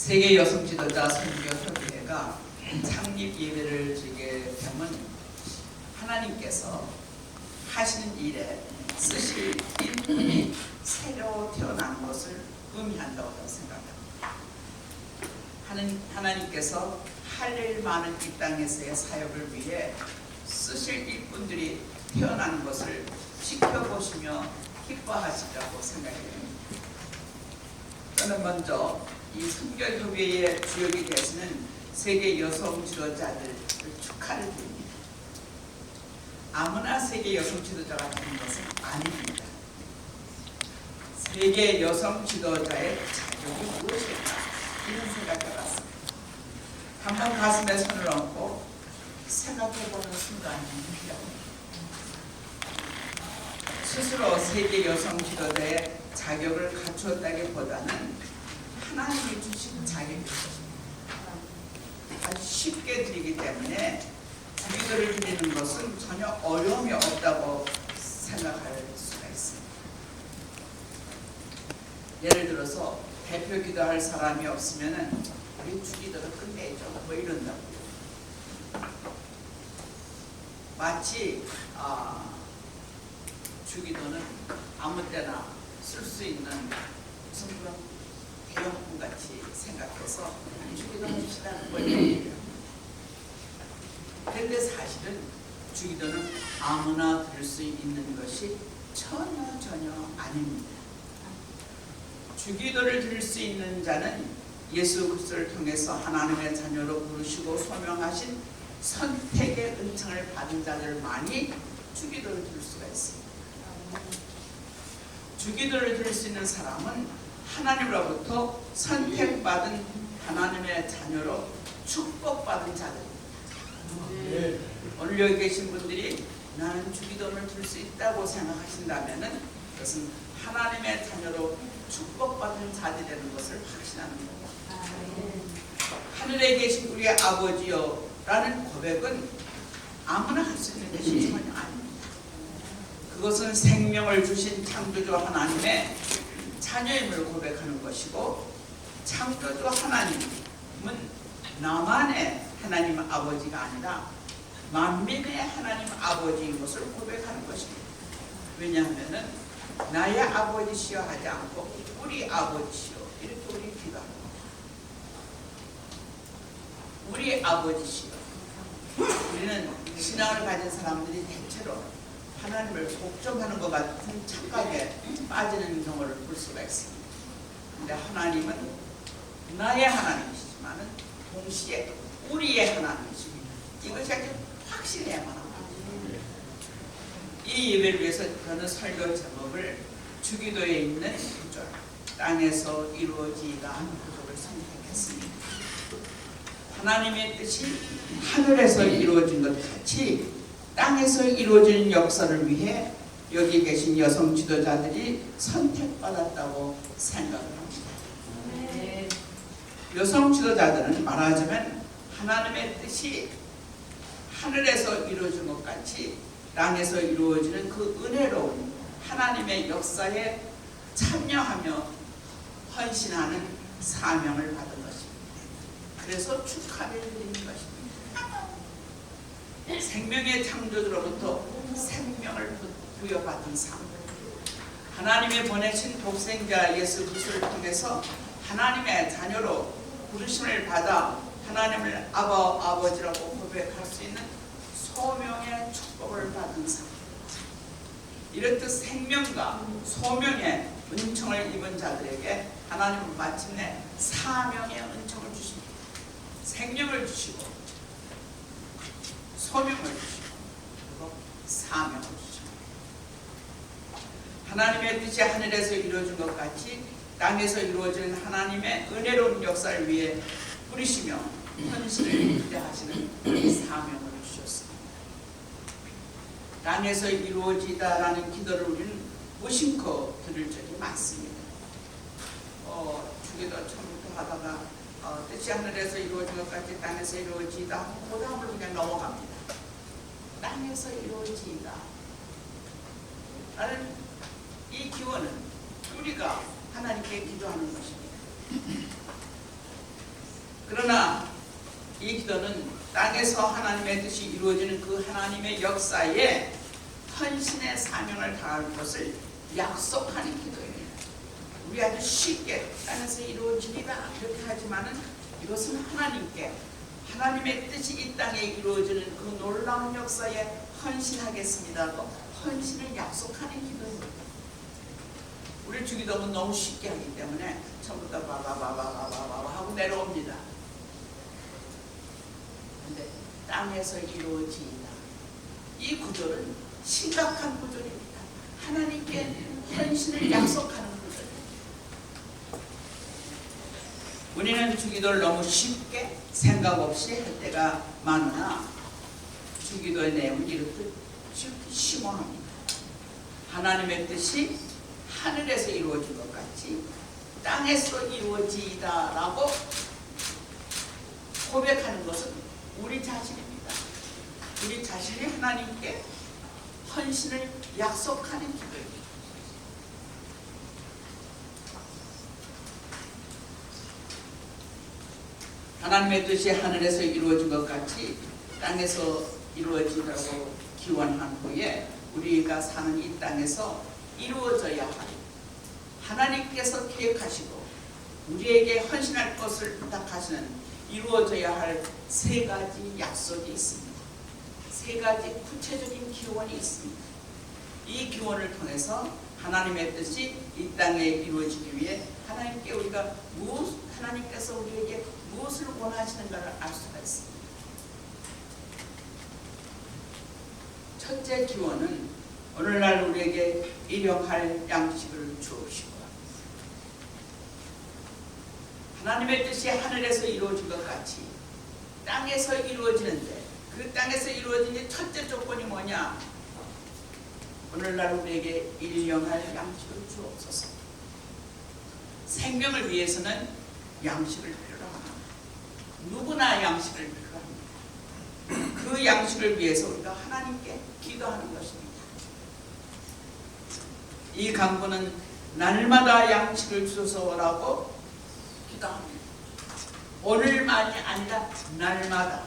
세계 여성 지도자 선교협의회가 창립 예배를 드리게 되면 하나님께서 하시는 일에 쓰실 일꾼이 새로 태어나는 것을 의미한다고 생각합니다. 하나님께서 할 일 많은 이 땅에서의 사역을 위해 쓰실 일꾼들이 태어나는 것을 지켜보시며 기뻐하시라고 생각합니다. 저는 먼저 이 선교협의회의 주역이 되시는 세계 여성 지도자들을 축하를 드립니다. 아무나 세계 여성 지도자가 되는 것은 아닙니다. 세계 여성 지도자의 자격이 무엇일까? 이런 생각을 해봤습니다. 한번 가슴에 손을 얹고 생각해보는 순간이 필요합니다. 스스로 세계 여성 지도자의 자격을 갖추었다기보다는 하나님이 주신 자격입니다. 아주 쉽게 드리기 때문에 주기도를 드리는 것은 전혀 어려움이 없다고 생각할 수가 있습니다. 예를 들어서 대표 기도할 사람이 없으면 우리 주기도를 끝내죠. 뭐 이런다고. 마치 주기도는 아무 때나 쓸 수 있는 무슨 그런 대용품 같이 생각해서 주기도 해주시라는 거예요. 그런데 사실은 주기도는 아무나 들 수 있는 것이 전혀 아닙니다. 주기도를 드릴 수 있는 자는 예수 그리스도를 통해서 하나님의 자녀로 부르시고 소명하신 선택의 은총을 받은 자들만이 주기도를 드릴 수가 있습니다. 주기도를 드릴 수 있는 사람은 하나님으로부터 선택받은 하나님의 자녀로 축복받은 자들입니다. 오늘 여기 계신 분들이 나는 주기도를 드릴 수 있다고 생각하신다면 그것은 하나님의 자녀로 축복받은 자들이 되는 것을 확신하는 겁니다. 하늘에 계신 우리의 아버지요 라는 고백은 아무나 할 수 있는 것이 전혀 아닙니다. 그것은 생명을 주신 창조주 하나님의 자녀임을 고백하는 것이고, 창조주 하나님은 나만의 하나님 아버지가 아니라 만민의 하나님 아버지인 것을 고백하는 것입니다. 왜냐하면 나의 아버지시여 하지 않고 우리 아버지시여 이렇게 우리 기도합니다. 우리 아버지시여. 우리는 신앙을 가진 사람들이 대체로 하나님을 복종하는 것 같은 착각에 빠지는 경우를 볼 수가 있습니다. 그런데 하나님은 나의 하나님이시지만 동시에 우리의 하나님이십니다. 이것이 아주 확실해야만 합니다. 이 예배를 위해서 저는 설교 제목을 주기도에 있는 구절, 땅에서 이루어지다 하는 구절을 선택했습니다. 하나님의 뜻이 하늘에서 이루어진 것 같이 땅에서 이루어지는 역사를 위해 여기 계신 여성 지도자들이 선택받았다고 생각을 합니다. 여성 지도자들은 말하자면 하나님의 뜻이 하늘에서 이루어진 것 같이 땅에서 이루어지는 그 은혜로운 하나님의 역사에 참여하며 헌신하는 사명을 받은 것입니다. 그래서 축하를 드리는 것입니다. 생명의 창조주로부터 생명을 부여받은 삶, 하나님의 보내신 독생자 예수 그리스도를 통해서 하나님의 자녀로 부르심을 받아 하나님을 아버지라고 고백할 수 있는 소명의 축복을 받은 삶, 이렇듯 생명과 소명의 은총을 입은 자들에게 하나님은 마침내 사명의 은총을 주십니다. 생명을 주시고 소명을 주시고 그리고 사명을 주십니다. 하나님의 뜻이 하늘에서 이루어진 것 같이 땅에서 이루어지는 하나님의 은혜로운 역사를 위해 부르시며 헌신을 기대하시는 사명을 주셨습니다. 땅에서 이루어지다라는 기도를 우리는 무심코 들을 적이 많습니다. 주기도 처음부터 하다가 뜻이 하늘에서 이루어진 것 같이 땅에서 이루어지다 그 다음을 그냥 넘어갑니다. 땅에서 이루어지다 라는 이 기원은 우리가 하나님께 기도하는 것입니다. 그러나 이 기도는 땅에서 하나님의 뜻이 이루어지는 그 하나님의 역사에 헌신의 사명을 다할 것을 약속하는 기도입니다. 우리 아주 쉽게 땅에서 이루어지리라 그렇게 하지만은 이것은 하나님의 뜻이 이 땅에 이루어지는 그 놀라운 역사에 헌신하겠습니다고 헌신을 약속하는 기도입니다. 우리 주기도는 너무 쉽게 하기 때문에 처음부터 바바바바바바바 하고 내려옵니다. 근데 땅에서 이루어지이다. 이 구절은 심각한 구절입니다. 하나님께 헌신을 약속하는 구절입니다. 우리는 주기도를 너무 쉽게 생각 없이 할 때가 많으나 주기도의 내용은 이렇듯 심오합니다. 하나님의 뜻이 하늘에서 이루어진 것 같이 땅에서 이루어지이다 라고 고백하는 것은 우리 자신입니다. 우리 자신이 하나님께 헌신을 약속하는 기도입니다. 하나님의 뜻이 하늘에서 이루어진 것 같이 땅에서 이루어지라고 기원한 후에 우리가 사는 이 땅에서 이루어져야 할 하나님께서 계획하시고 우리에게 헌신할 것을 부탁하시는 이루어져야 할 세 가지 약속이 있습니다. 세 가지 구체적인 기원이 있습니다. 이 기원을 통해서 하나님의 뜻이 이 땅에 이루어지기 위해 하나님께서 우리에게 무엇을 원하시는가를 알 수가 있습니다. 첫째 기원은 오늘날 우리에게 일용할 양식을 주옵시고 하나님의 뜻이 하늘에서 이루어진 것 같이 땅에서 이루어지는데 그 땅에서 이루어지는 첫째 조건이 뭐냐? 오늘날 우리에게 일용할 양식을 주옵소서. 생명을 위해서는 양식을 필요로 합니다. 누구나 양식을 필요로 합니다. 그 양식을 위해서 우리가 하나님께 기도하는 것입니다. 이 강구는 날마다 양식을 주소서라고 기도합니다. 오늘만이 아니라 날마다,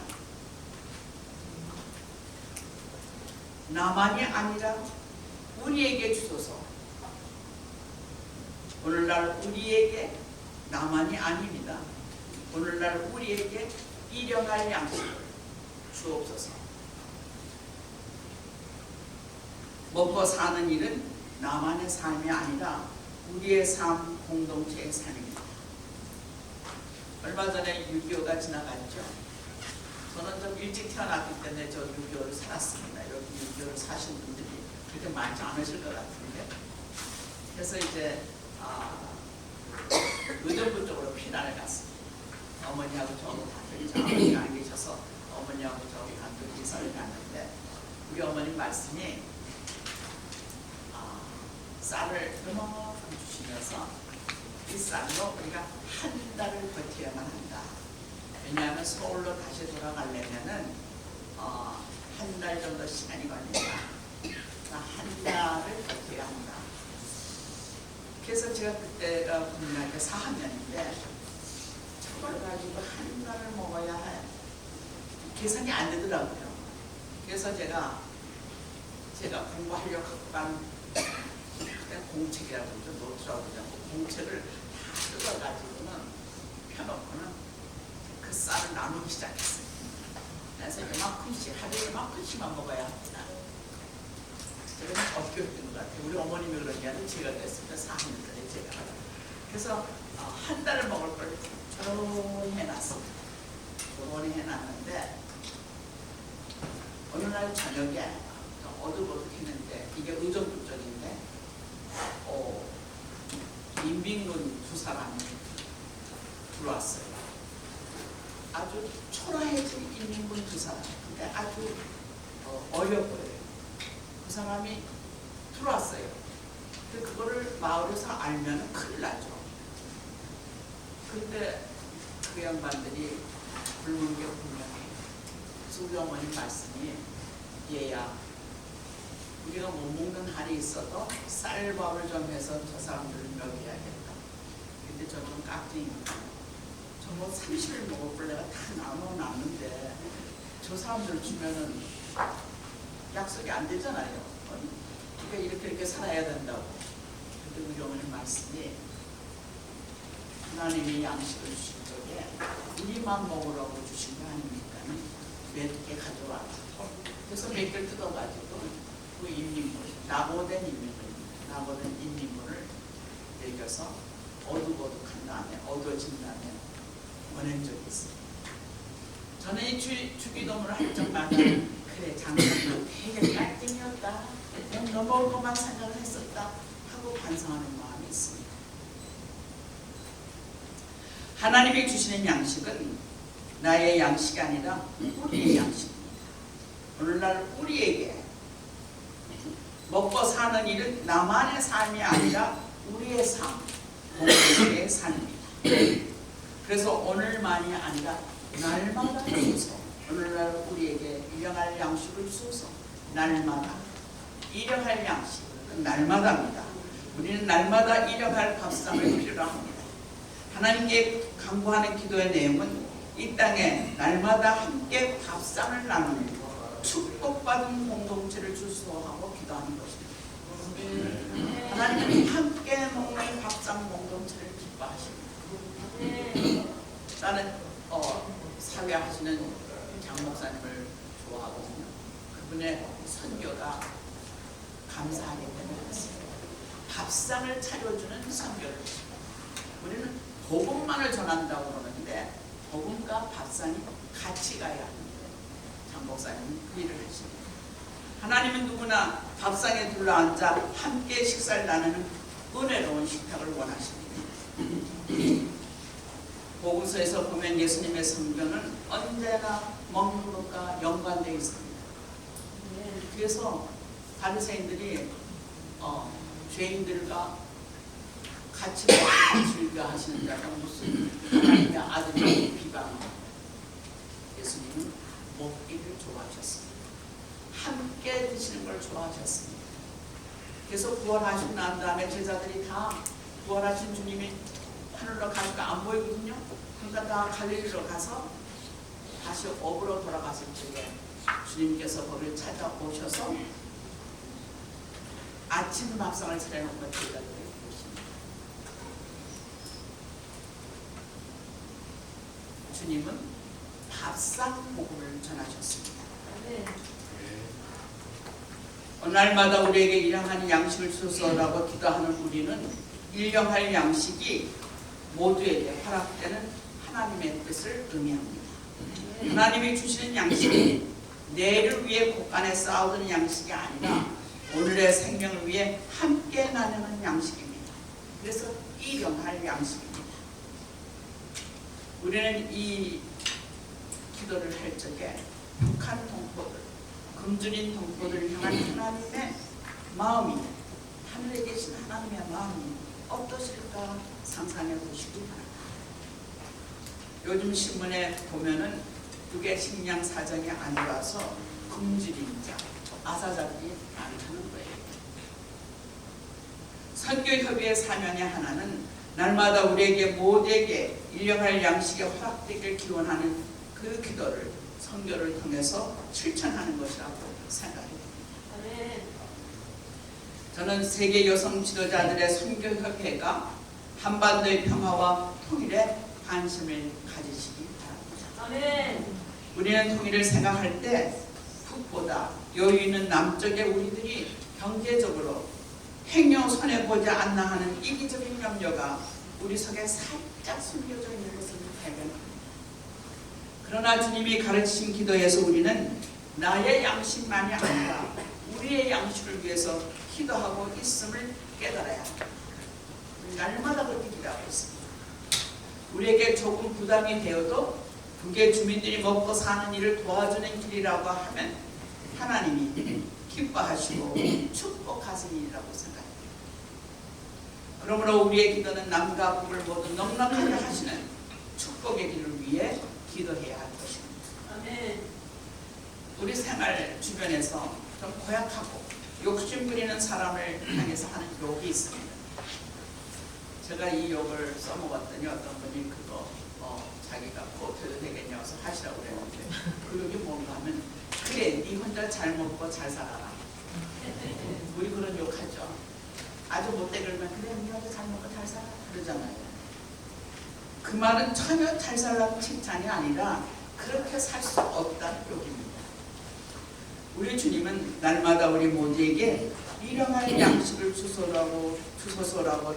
나만이 아니라 우리에게 주소서. 오늘날 우리에게, 나만이 아닙니다. 오늘날 우리에게 일용할 양식을 주옵소서. 먹고 사는 일은 나만의 삶이 아니라 우리의 삶, 공동체의 삶입니다. 얼마 전에 6.25가 지나갔죠. 저는 좀 일찍 태어났기 때문에 저 6.25를 살았습니다. 여기 6.25를 사신 분들이 그렇게 많지 않으실 것 같은데. 그래서 이제 의정부 쪽으로 피난을 갔습니다. 어머니하고 저하고 단둘이, 어머니가 안 계셔서 어머니하고 저하고 단둘이 이사를 갔는데 우리 어머님 말씀이 쌀을 이만큼 주시면서 이 쌀로 우리가 한 달을 버텨야만 한다. 왜냐하면 서울로 다시 돌아가려면은 한 달 정도 시간이 걸린다. 한 달을 버텨야 한다. 그래서 제가 그때가 국민학교 4학년인데 저걸 가지고 한 달을 먹어야 해. 계산이 안 되더라고요. 그래서 제가 공부하려고 갖고 간 공책이라고 그러죠. 노트라고 그러죠. 공책을 다 뜯어가지고는 펴놓고는 그 쌀을 나누기 시작했어요. 그래서 이만큼씩, 하루에 이만큼씩만 먹어야 합니다. 제가 어떻게 했던 것 같아요. 우리 어머님이 그런 게 아니라 제가 그랬습니다. 4학년 때 제가. 그래서 한 달을 먹을 걸 조용히 해놨습니다. 조용히 해놨는데 어느 날 저녁에 어둑어둑했는데 이게 의정부 쪽인데 인민군 두 사람이 들어왔어요. 아주 초라해진 인민군 두 사람. 근데 아주 어려 보여요. 그 사람이 들어왔어요. 근데 그거를 마을에서 알면 큰일 나죠. 근데 그 양반들이 굶은 게 분명해요. 그래서 우리 어머님 말씀이 얘야, 우리가 못 먹는 한이 있어도 쌀밥을 좀 해서 저 사람들을 먹여야겠다. 근데 저는 깍쟁이니까 뭐 30일 먹을 걸 내가 다 나눠놨는데 저 사람들 주면은 약속이 안 되잖아요. 그러니까 이렇게 살아야 된다고. 근데 우리 어머니 말씀이 하나님이 양식을 주실 적에 우리만 먹으라고 주신 거 아닙니까? 몇 개 가져와. 그래서 몇 개를 뜯어가지고 그 인민물, 낙오된 인민물을 먹여서 어둑어둑한 다음에 어두워진 다음에 보낸 적이 있습니다. 저는 이 주기도문을 할 적마다 그래 장사도 되게 깔끔이었다. 그냥 넘어올 것만 생각을 했었다 하고 반성하는 마음이 있습니다. 하나님이 주시는 양식은 나의 양식이 아니라 우리의 양식입니다. 오늘날 우리에게 먹고 사는 일은 나만의 삶이 아니라 우리의 삶, 공동체의 삶입니다. 그래서 오늘만이 아니라 날마다 주소서 오늘날 우리에게 일용할 양식을 주소서 날마다 일용할 양식, 날마다입니다. 우리는 날마다 일용할 밥상을 필요로 합니다. 하나님께 간구하는 기도의 내용은 이 땅에 날마다 함께 밥상을 나누는 축복받은 공동체를 주소하고 기도하는 것입니다. 하나님은 함께 먹는 밥상 공동체를 기뻐하십니다. 나는 사회하시는 장 목사님을 좋아하거든요. 그분의 선교가 감사하기 때문에 밥상을 차려주는 선교를 하십니다. 우리는 복음만을 전한다고 그러는데 복음과 밥상이 같이 가야 하는데 장 목사님은 그 일을 하십니다. 하나님은 누구나 밥상에 둘러앉아 함께 식사를 나누는 은혜로운 식탁을 원하십니다. 복음서에서 보면 예수님의 성전은 언제나 먹는 것과 연관되어 있습니다. 그래서 바리새인들이 죄인들과 같이 먹고 즐겨 하시는 자가 무슨 하나님의 아들을 비방하고 예수님은 먹기를 좋아하셨습니다. 함께 드시는 걸 좋아하셨습니다. 그래서 부활하시고 난 다음에 제자들이 다 부활하신 주님이 하늘로 가니까 안 보이거든요. 그러니까 다 갈릴리로 가서 다시 업으로 돌아갔을 적에 주님께서 거기를 찾아오셔서 아침 밥상을 차려놓은 제자들이 보십니다. 주님은 밥상 복음을 전하셨습니다. 날마다 우리에게 일용할 양식을 주소서라고 기도하는 우리는 일용할 양식이 모두에게 허락되는 하나님의 뜻을 의미합니다. 하나님이 주시는 양식이 내일을 위해 곳간에 쌓아두는 양식이 아니라 오늘의 생명을 위해 함께 나누는 양식입니다. 그래서 일용할 양식입니다. 우리는 이 기도를 할 적에 북한 동포들, 굶주린 동포들을 향한 하나님의 마음이, 하늘에 계신 하나님의 마음이 어떠실까 상상해 보시기 바랍니다. 요즘 신문에 보면은 그게 식량 사정이 안 좋아서 굶주린 자, 아사자들이 많다는 거예요. 선교협의회 사명의 하나는 날마다 우리에게 모두에게 일용할 양식이 허락되길 기원하는 그 기도를 선교를 통해서 실천하는 것이라고 생각합니다. 저는 세계 여성 지도자들의 선교협회가 한반도의 평화와 통일에 관심을 가지시기 바랍니다. 우리는 통일을 생각할 때 북보다 여유 있는 남쪽의 우리들이 경제적으로 행여 손해보지 않나 하는 이기적인 염려가 우리 속에 살짝 숨겨져 있는 것을 발견합니다. 그러나 주님이 가르치신 기도에서 우리는 나의 양식만이 아니라 우리의 양식을 위해서 기도하고 있음을 깨달아야 합니다. 날마다 그렇게 기도하고 있습니다. 우리에게 조금 부담이 되어도 그게 주민들이 먹고 사는 일을 도와주는 길이라고 하면 하나님이 기뻐하시고 축복하시는 일이라고 생각합니다. 그러므로 우리의 기도는 남과 북을 모두 넉넉하게 하시는 축복의 길을 위해 기도해야 할 것입니다. 우리 생활 주변에서 좀 고약하고 욕심 부리는 사람을 향해서 하는 욕이 있습니다. 제가 이 욕을 써먹었더니 어떤 분이 그거 자기가 뽑혀도 되겠냐고 해서 하시라고 그랬는데 그게 뭔가 하면 그래 네 혼자 잘 먹고 잘 살아라. 우리 그런 욕하죠. 아주 못되게 그러면 그래 네 혼자 잘 먹고 잘 살아 그러잖아요. 그 말은 전혀 잘 살라는 칭찬이 아니라 그렇게 살 수 없다는 욕입니다. 우리 주님은 날마다 우리 모두에게 일용할 양식을 주소서라고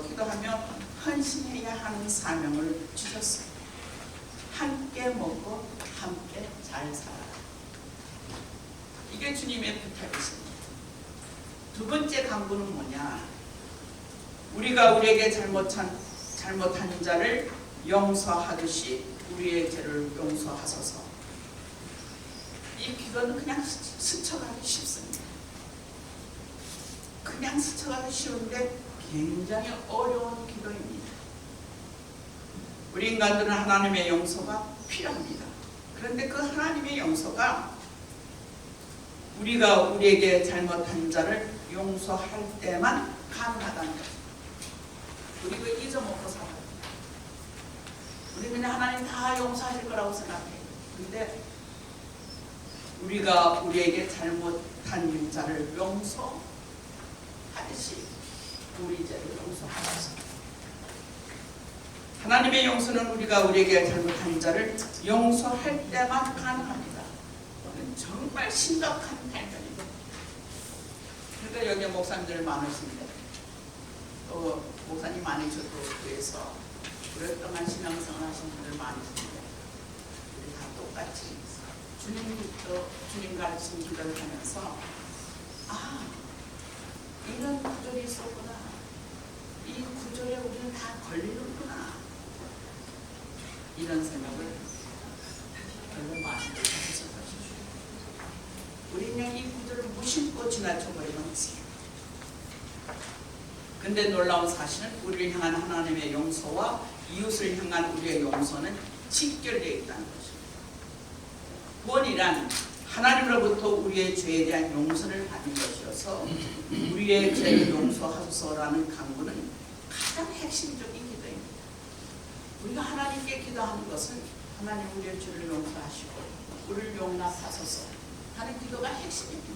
기도하며 헌신해야 하는 사명을 주셨어요. 함께 먹고 함께 잘 살아라. 이게 주님의 부탁이십니다. 두 번째 강구는 뭐냐? 우리가 우리에게 잘못한 자를 용서하듯이 우리의 죄를 용서하소서. 이 기도는 그냥 스쳐가기 쉽습니다. 그냥 스쳐가기 쉬운데 굉장히 어려운 기도입니다. 우리 인간들은 하나님의 용서가 필요합니다. 그런데 그 하나님의 용서가 우리가 우리에게 잘못한 자를 용서할 때만 가능하다는 거죠. 우리가 잊어먹고 살아요. 우리는 그냥 하나님 다 용서하실 거라고 생각해요. 그런데 우리가 우리에게 잘못한 자를 용서하듯이 우리 죄를 용서하소서. 하나님의 용서는 우리가 우리에게 잘못한 자를 용서할 때만 가능합니다. 정말 심각한 발견입니다. 그러니까 여기 목사님들 많으신데 또 목사님 많으셔도 교회에서 오랫동안 신앙생활 하신 분들 많으신데 우리 다 똑같이 주님 가르친 기도를 하면서 이런 구절이 있었구나. 이 구절에 우리는 다 걸리는구나. 이런 생각을 별로 많이 하셨을 것이죠. 우리는 그냥 이 구절을 무심코 지나쳐버리면 돼요. 근데 놀라운 사실은 우리를 향한 하나님의 용서와 이웃을 향한 우리의 용서는 직결되어 있다는 것입니다. 구원이란 하나님으로부터 우리의 죄에 대한 용서를 받는 것이어서 우리의 죄를 용서하소서라는 간구는 가장 핵심적인 기도입니다. 우리가 하나님께 기도하는 것은 하나님 우리의 죄를 용서하시고 우리를 용납하소서 하는 기도가 핵심입니다.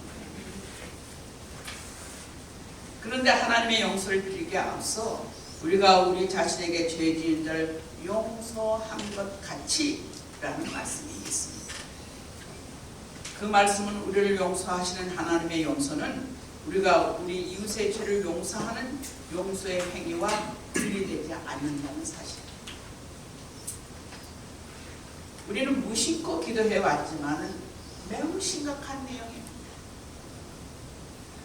그런데 하나님의 용서를 드리기에 앞서 우리가 우리 자신에게 죄 지은 자를 용서한 것 같이라는 말씀이 있습니다. 그 말씀은 우리를 용서하시는 하나님의 용서는 우리가 우리 이웃의 죄를 용서하는 용서의 행위와 분리되지 않는다는 사실입니다. 우리는 무심코 기도해왔지만 매우 심각한 내용입니다.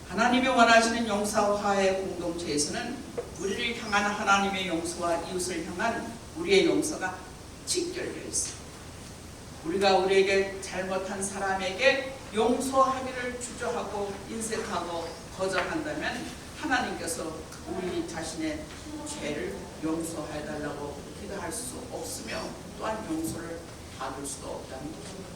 하나님이 원하시는 용서와 화해 공동체에서는 우리를 향한 하나님의 용서와 이웃을 향한 우리의 용서가 직결되어 있습니다. 우리가 우리에게 잘못한 사람에게 용서하기를 주저하고 인색하고 거절한다면 하나님께서 우리 자신의 죄를 용서해달라고 기도할 수 없으며 또한 용서를 받을 수도 없다는 것입니다.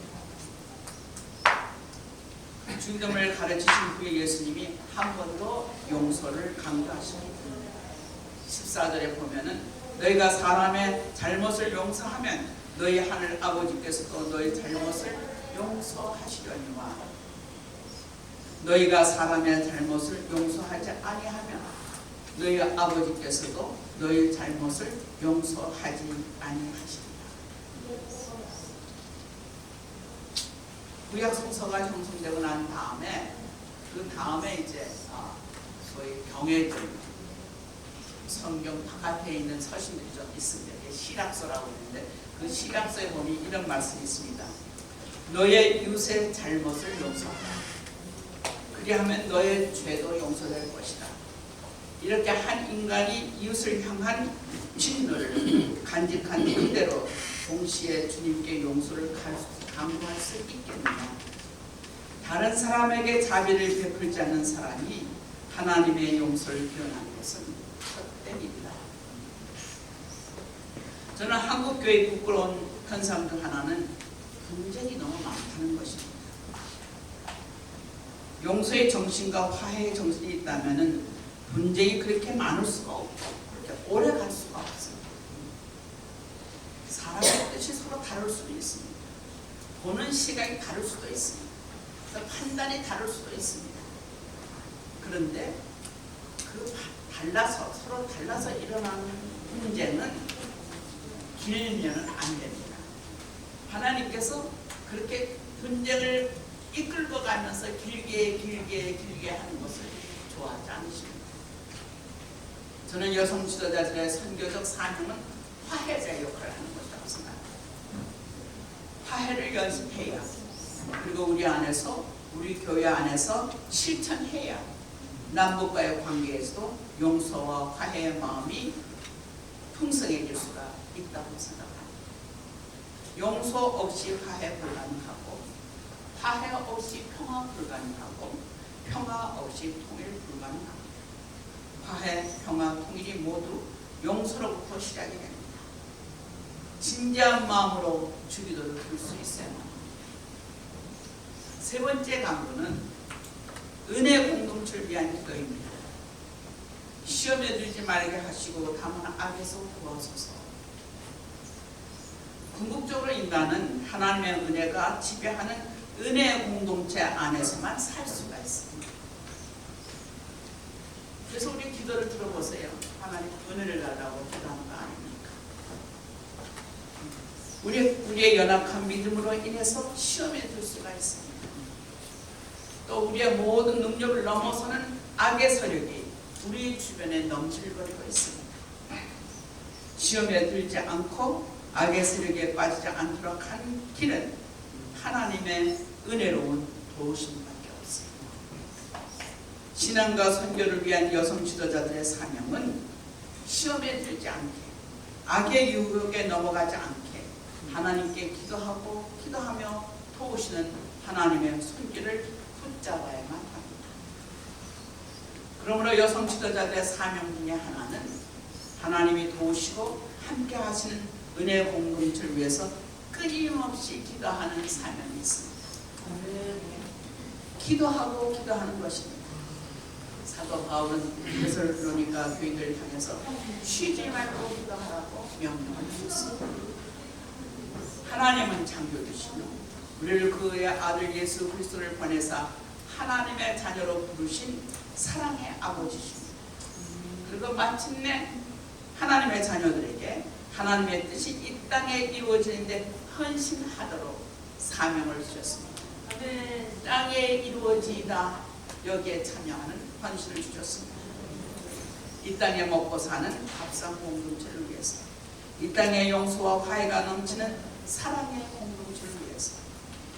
중dom을 가르치신 후에 예수님이 한 번 더 용서를 강조하십니다. 14절에 보면은 너희가 사람의 잘못을 용서하면 너희 하늘 아버지께서도 너희 잘못을 용서하시려니와 너희가 사람의 잘못을 용서하지 아니하면 너희 아버지께서도 너희 잘못을 용서하지 아니하시리라. 구약 성서가 형성되고 난 다음에 그 다음에 이제 소위 경외들 성경 바깥에 있는 서신들이 좀 있습니다. 시락서라고 하는데 그 시락서에 보면 이런 말씀이 있습니다. 너의 이웃의 잘못을 용서하라. 그리하면 너의 죄도 용서될 것이다. 이렇게 한 인간이 이웃을 향한 진노를 간직한 그대로 동시에 주님께 용서를 강구할 수 있겠느냐. 다른 사람에게 자비를 베풀지 않는 사람이 하나님의 용서를 기원하는 것은 헛되입니다. 저는 한국교회의 부끄러운 현상 중 하나는 분쟁이 너무 많다는 것입니다. 용서의 정신과 화해의 정신이 있다면 분쟁이 그렇게 많을 수가 없고 그렇게 오래 갈 수가 없습니다. 사람의 시각이 다를 수도 있습니다. 그래서 판단이 다를 수도 있습니다. 그런데 그 서로 달라서 일어나는 문제는 길면은 안 됩니다. 하나님께서 그렇게 분쟁을 이끌고 가면서 길게 하는 것을 좋아하지 않으십니다. 저는 여성 지도자들의 선교적 사명은 화해자 역할을 하는 것이라고 생각합니다. 화해를 연습해야, 그리고 우리 교회 안에서 실천해야 남북과의 관계에서도 용서와 화해의 마음이 풍성해질 수가 있다고 생각합니다. 용서 없이 화해 불가능하고, 화해 없이 평화 불가능하고, 평화 없이 통일 불가능합니다. 화해, 평화, 통일이 모두 용서로부터 시작이 됩니다. 진지한 마음으로 주기도를 들 수 있어야 합니다. 세 번째 강구는 은혜 공동체를 위한 기도입니다. 시험에 들지 말게 하시고 다만 악에서 구하소서. 궁극적으로 인간은 하나님의 은혜가 지배하는 은혜 공동체 안에서만 살 수가 있습니다. 그래서 우리 기도를 들어보세요. 하나님 은혜를 달라고 기도하는 거 아닙니까? 우리의 연약한 믿음으로 인해서 시험에 들 수가 있습니다. 또 우리의 모든 능력을 넘어서는 악의 세력이 우리 주변에 넘실거리고 있습니다. 시험에 들지 않고 악의 세력에 빠지지 않도록 한 길은 하나님의 은혜로운 도우심밖에 없습니다. 신앙과 선교를 위한 여성 지도자들의 사명은 시험에 들지 않게, 악의 유혹에 넘어가지 않게 하나님께 기도하며 도우시는 하나님의 손길을 붙잡아야만 합니다. 그러므로 여성 지도자들의 사명 중에 하나는 하나님이 도우시고 함께 하시는 은혜 공동체를 위해서 끊임없이 기도하는 사명이 있습니다. 기도하는 것입니다. 사도 바울은 데살로니가 교인들을 향해서 쉬지 말고 기도하라고 명령을 주셨습니다. 하나님은 창조주시며 우리를 그의 아들 예수 그리스도를 보내사 하나님의 자녀로 부르신 사랑의 아버지십니다. 그리고 마침내 하나님의 자녀들에게 하나님의 뜻이 이 땅에 이루어지는데 헌신하도록 사명을 주셨습니다. 땅에 이루어지다 여기에 참여하는 헌신을 주셨습니다. 이 땅에 먹고 사는 밥상 공동체를 위해서, 이 땅에 용서와 화해가 넘치는 사랑의 공동체를 위해서,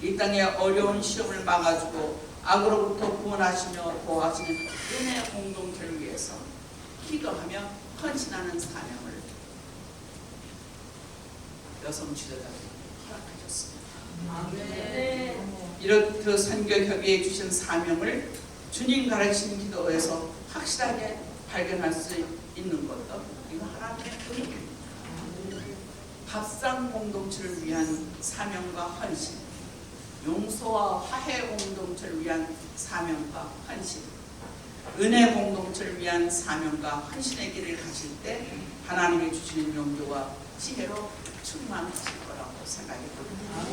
이 땅에 어려운 시험을 막아주고 악으로부터 구원하시며 보호하시는 은혜 공동체를 위해서 기도하며 헌신하는 사명을 여성 지도자들이 허락하셨습니다. 이렇게 그 선교협의회 주신 사명을 주님 가르치는 기도에서 확실하게 발견할 수 있는 것도 이거 하나님의 은혜입니다. 밥상 공동체를 위한 사명과 헌신, 용서와 화해 공동체를 위한 사명과 헌신, 은혜 공동체를 위한 사명과 헌신의 길을 가실 때 하나님이 주시는 용도와 지혜로 충만하실 거라고 생각이 듭니다.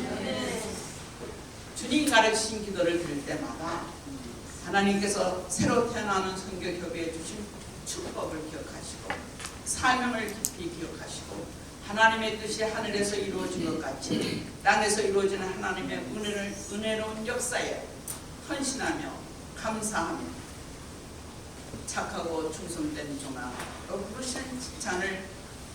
주님 가르치신 기도를 들을 때마다 하나님께서 새로 태어나는 선교협의회 주신 축복을 기억하시고 사명을 깊이 기억하시고 하나님의 뜻이 하늘에서 이루어진 것 같이 땅에서 이루어지는 하나님의 은혜로운 역사에 헌신하며 감사하며 착하고 충성된 종아로 부르시는 칭찬을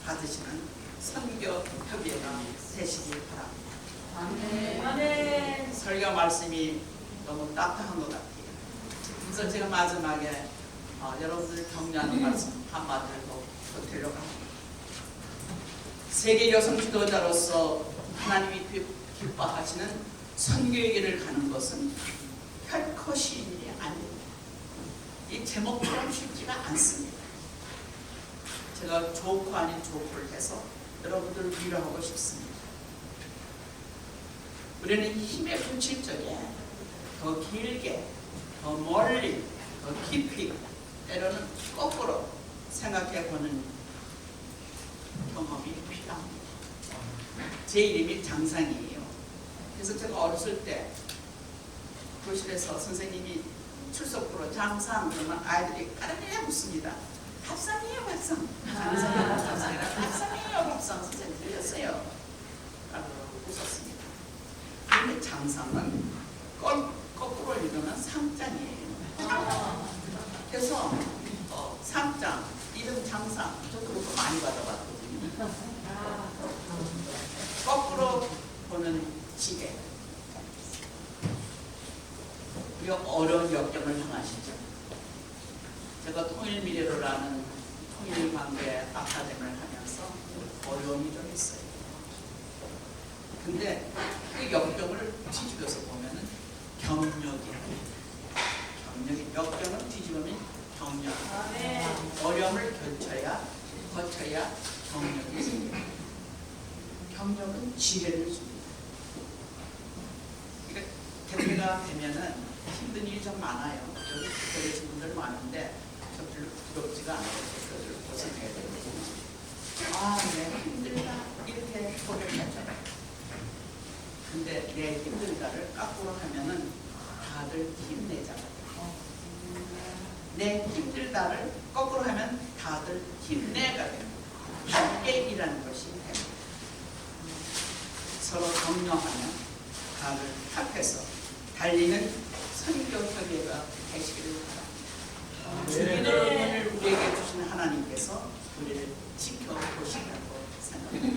받으시는 선교협의회가 되시길 바랍니다. 아멘. 설교 말씀이 너무 따뜻한 것 같아요. 그래서 제가 마지막에 여러분들 격려하는 말씀 한마디를 더 드리려고 합니다. 세계 여성 지도자로서 하나님이 기뻐하시는 선교의 길을 가는 것은 결코 쉬운 일이 아닙니다. 이 제목처럼 쉽지가 않습니다. 제가 좋고 아닌 좋고를 해서 여러분들을 위로하고 싶습니다. 우리는 힘에 부칠 적에 더 길게, 더 멀리, 더 깊이, 때로는 거꾸로 생각해보는 경험이 필요합니다. 제 이름이 장상이에요. 그래서 제가 어렸을 때 교실에서 선생님이 출석부로 장상 그러면 아이들이 까르르 웃습니다. 밥상이에요, 밥상. 장상이에요, 밥상이라 밥상이에요, 밥상. 선생님 들렸어요. 라고 웃었습니다. 그런데 장상은 거꾸로 읽으면 상장이에요. 그래서 상장, 이름 장상, 저 그런 거 많이 받아봤거든요. 거꾸로 보는 지게. 우리가 어려운 역경을 당하시죠. 제가 통일미래로라는 통일관계 아카데미를 하면서 어려움이 좀 있어요. 근데 그 역경을 뒤집어서 보면은 경력이에요. 역경을 뒤집으면 경력. 어려움을 거쳐야 경력이 생겨요. 경력은 지혜를 줍니다. 그러니까 대표가 되면은 힘든 일이 좀 많아요. 여기 계신 분들 많은데 저 별로 부럽지가 않아요. 그것을 고생해야 되거든요. 아, 내가 힘들다 이렇게 고백하잖아요. 근데 내 힘들다를 거꾸로 하면은 다들 힘내잖아요. 내 힘들다를 거꾸로 하면 다들 힘내가 됩니다. 함께 일하는 것이 됩니다. 서로 격려하면 다들 합해서 달리는 선교협의회가 되시기를 바랍니다. 주민을 우리에게 주신 하나님께서 우리를 지켜보시라고 생각합니다.